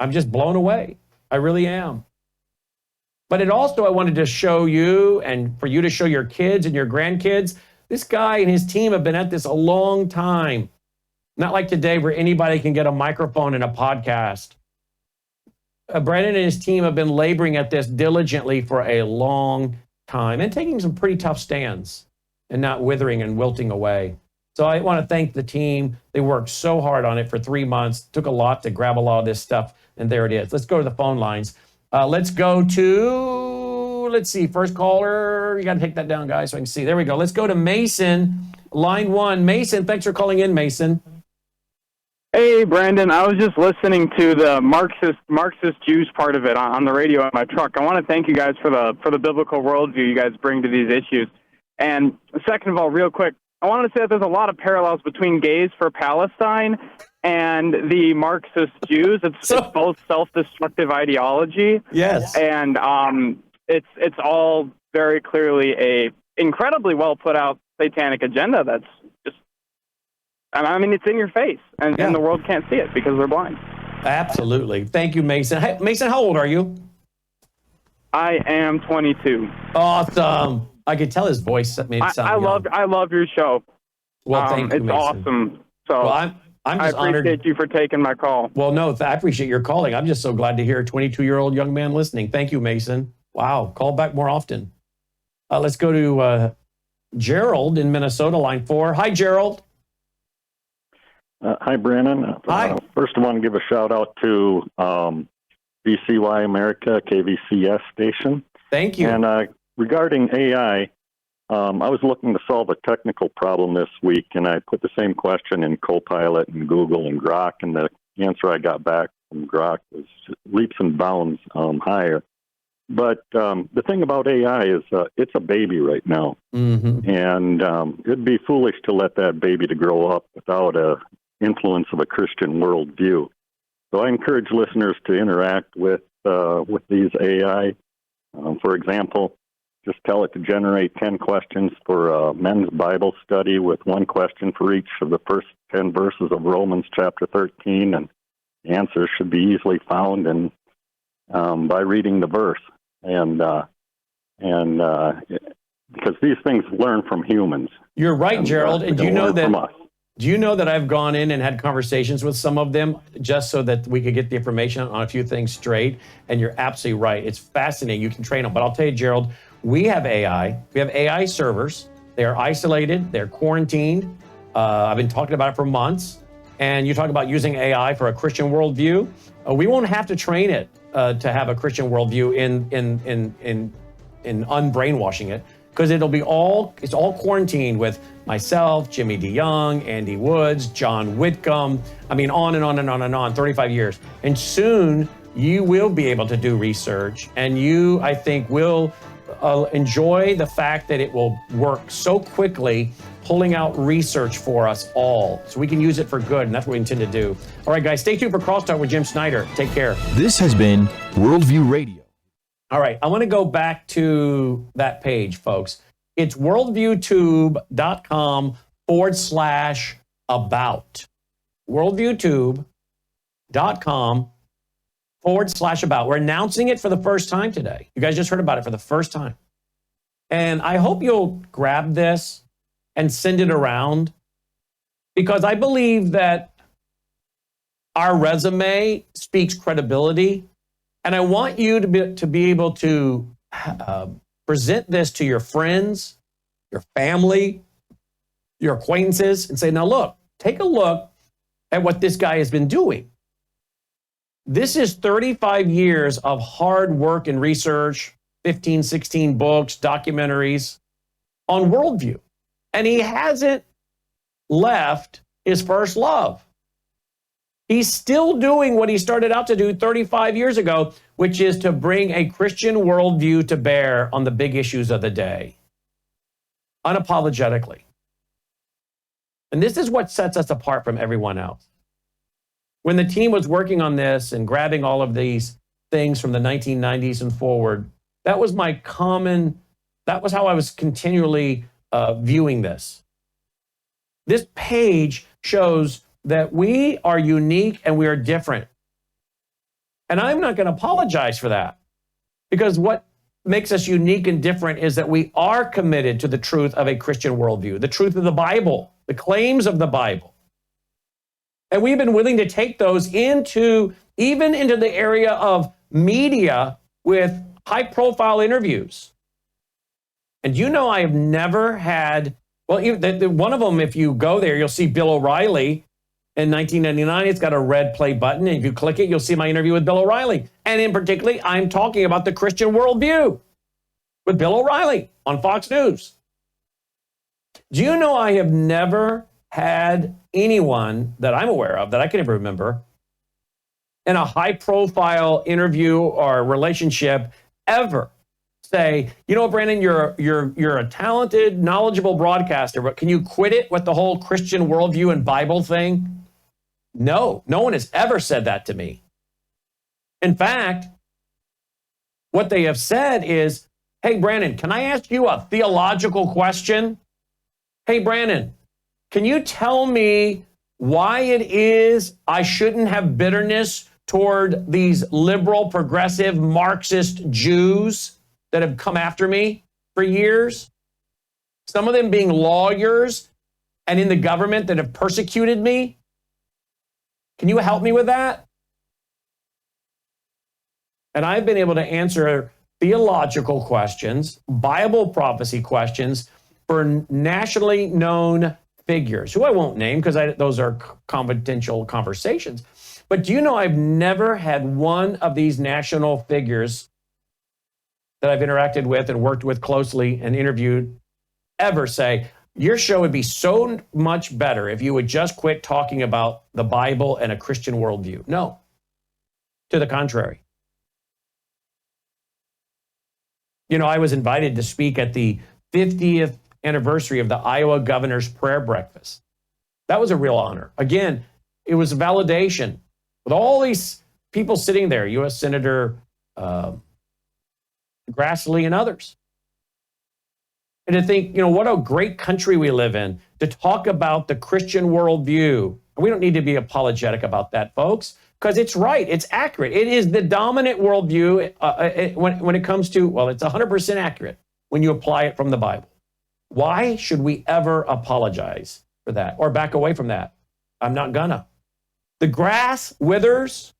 Speaker 5: I'm just blown away. I really am. But it also, I wanted to show you and for you to show your kids and your grandkids, this guy and his team have been at this a long time. Not like today where anybody can get a microphone and a podcast. Brannon and his team have been laboring at this diligently for a long time and taking some pretty tough stands and not withering and wilting away. So I want to thank the team. They worked so hard on it for 3 months. Took a lot to grab a lot of this stuff, and there it is. Let's go to the phone lines. Let's go to, let's see, first caller. You got to take that down, guys, so I can see. There we go. Let's go to Mason, line 1. Mason, thanks for calling in, Mason.
Speaker 12: Hey, Brandon, I was just listening to the Marxist Jews part of it on the radio in my truck. I want to thank you guys for the biblical worldview you guys bring to these issues. And second of all, real quick, I want to say that there's a lot of parallels between Gays for Palestine and the Marxist Jews. It's both self-destructive ideology.
Speaker 5: Yes.
Speaker 12: And it's all very clearly a incredibly well put out satanic agenda that's just, I mean, it's in your face, and the world can't see it because they're blind.
Speaker 5: Absolutely. Thank you, Mason. Hey, Mason, how old are you?
Speaker 12: I am 22.
Speaker 5: Awesome. I could tell his voice made it sound young.
Speaker 12: I love your show.
Speaker 5: Well, thank you,
Speaker 12: it's
Speaker 5: Mason.
Speaker 12: Awesome. So
Speaker 5: well, I'm
Speaker 12: I
Speaker 5: just honored.
Speaker 12: appreciate you for taking my call.
Speaker 5: Well, no, I appreciate your calling. I'm just so glad to hear a 22-year-old young man listening. Thank you, Mason. Wow. Call back more often. Let's go to Gerald in Minnesota, line 4. Hi, Gerald.
Speaker 13: Hi, Brannon.
Speaker 5: Hi.
Speaker 13: First, I want to give a shout out to VCY America, KVCS station.
Speaker 5: Thank you.
Speaker 13: And regarding AI, I was looking to solve a technical problem this week, and I put the same question in Copilot and Google and Grok, and the answer I got back from Grok was leaps and bounds higher. But the thing about AI is it's a baby right now, and it'd be foolish to let that baby to grow up without a influence of a Christian worldview. So I encourage listeners to interact with these AI. For example, just tell it to generate 10 questions for a men's Bible study with one question for each of the first 10 verses of Romans chapter 13, and the answers should be easily found and by reading the verse. And because these things learn from humans.
Speaker 5: You're right, Gerald. And do you know that?
Speaker 13: From us.
Speaker 5: Do you know that I've gone in and had conversations with some of them just so that we could get the information on a few things straight? And you're absolutely right. It's fascinating. You can train them. But I'll tell you, Gerald, we have AI. We have AI servers. They are isolated. They're quarantined. I've been talking about it for months. And you talk about using AI for a Christian worldview. We won't have to train it to have a Christian worldview in unbrainwashing it, because it's all quarantined with myself, Jimmy DeYoung, Andy Woods, John Whitcomb. I mean, on and on and on and on, 35 years. And soon you will be able to do research, and you, I think, will enjoy the fact that it will work so quickly, pulling out research for us all, so we can use it for good, and that's what we intend to do. All right, guys, stay tuned for Crosstalk with Jim Snyder. Take care.
Speaker 4: This has been Worldview Radio.
Speaker 5: All right, I want to go back to that page, folks. It's worldviewtube.com/about. worldviewtube.com/about. We're announcing it for the first time today. You guys just heard about it for the first time. And I hope you'll grab this and send it around, because I believe that our resume speaks credibility. And I want you to be able to present this to your friends, your family, your acquaintances, and say, now look, take a look at what this guy has been doing. This is 35 years of hard work and research, 15, 16 books, documentaries on worldview. And he hasn't left his first love. He's still doing what he started out to do 35 years ago, which is to bring a Christian worldview to bear on the big issues of the day, unapologetically. And this is what sets us apart from everyone else. When the team was working on this and grabbing all of these things from the 1990s and forward, that was how I was continually viewing this. This page shows that we are unique and we are different. And I'm not going to apologize for that, because what makes us unique and different is that we are committed to the truth of a Christian worldview, the truth of the Bible, the claims of the Bible. And we've been willing to take those even into the area of media with high-profile interviews. And I have never had, one of them, if you go there, you'll see Bill O'Reilly. In 1999, it's got a red play button, and if you click it, you'll see my interview with Bill O'Reilly. And in particular, I'm talking about the Christian worldview with Bill O'Reilly on Fox News. Do you know I have never had anyone that I'm aware of, that I can ever remember, in a high-profile interview or relationship ever say, Brannon, you're a talented, knowledgeable broadcaster, but can you quit it with the whole Christian worldview and Bible thing? No one has ever said that to me. In fact, what they have said is, hey, Brannon, can I ask you a theological question? Hey, Brannon, can you tell me why it is I shouldn't have bitterness toward these liberal, progressive, Marxist Jews that have come after me for years? Some of them being lawyers and in the government that have persecuted me. Can you help me with that? And I've been able to answer theological questions, Bible prophecy questions for nationally known figures, who I won't name because those are confidential conversations. But do you know I've never had one of these national figures that I've interacted with and worked with closely and interviewed ever say, your show would be so much better if you would just quit talking about the Bible and a Christian worldview? No, to the contrary. I was invited to speak at the 50th anniversary of the Iowa Governor's Prayer Breakfast. That was a real honor. Again, it was a validation with all these people sitting there, U.S. Senator Grassley and others. And to think, what a great country we live in, to talk about the Christian worldview. And we don't need to be apologetic about that, folks, because it's right. It's accurate. It is the dominant worldview when it comes to, it's 100% accurate when you apply it from the Bible. Why should we ever apologize for that or back away from that? I'm not gonna. The grass withers,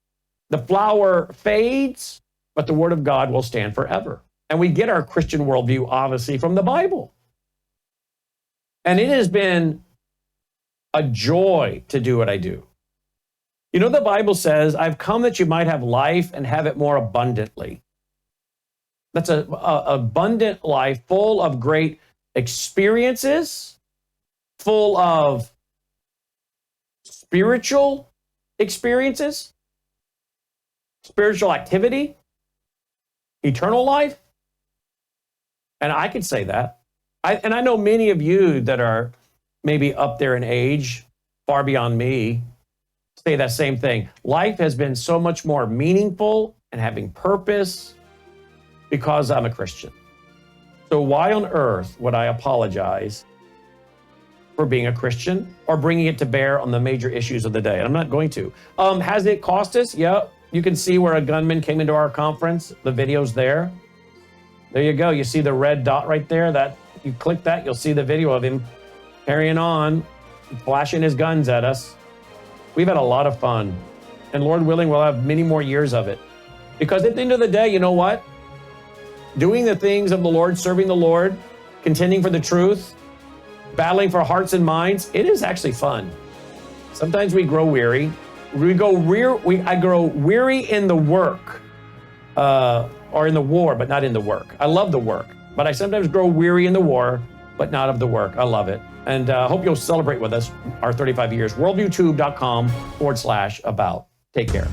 Speaker 5: the flower fades, but the word of God will stand forever. And we get our Christian worldview, obviously, from the Bible. And it has been a joy to do what I do. The Bible says, I've come that you might have life and have it more abundantly. That's an abundant life full of great experiences, full of spiritual experiences, spiritual activity, eternal life. And I could say that. I know many of you that are maybe up there in age, far beyond me, say that same thing. Life has been so much more meaningful and having purpose because I'm a Christian. So why on earth would I apologize for being a Christian or bringing it to bear on the major issues of the day? I'm not going to. Has it cost us? Yeah. You can see where a gunman came into our conference. The video's there. There you go. You see the red dot right there? That you click that, you'll see the video of him carrying on, flashing his guns at us. We've had a lot of fun. And Lord willing, we'll have many more years of it. Because at the end of the day, you know what? Doing the things of the Lord, serving the Lord, contending for the truth, battling for hearts and minds, it is actually fun. Sometimes we grow weary. I grow weary in the work, or in the war, but not in the work. I love the work, but I sometimes grow weary in the war, but not of the work. I love it. And I hope you'll celebrate with us our 35 years. Worldviewtube.com/about. Take care.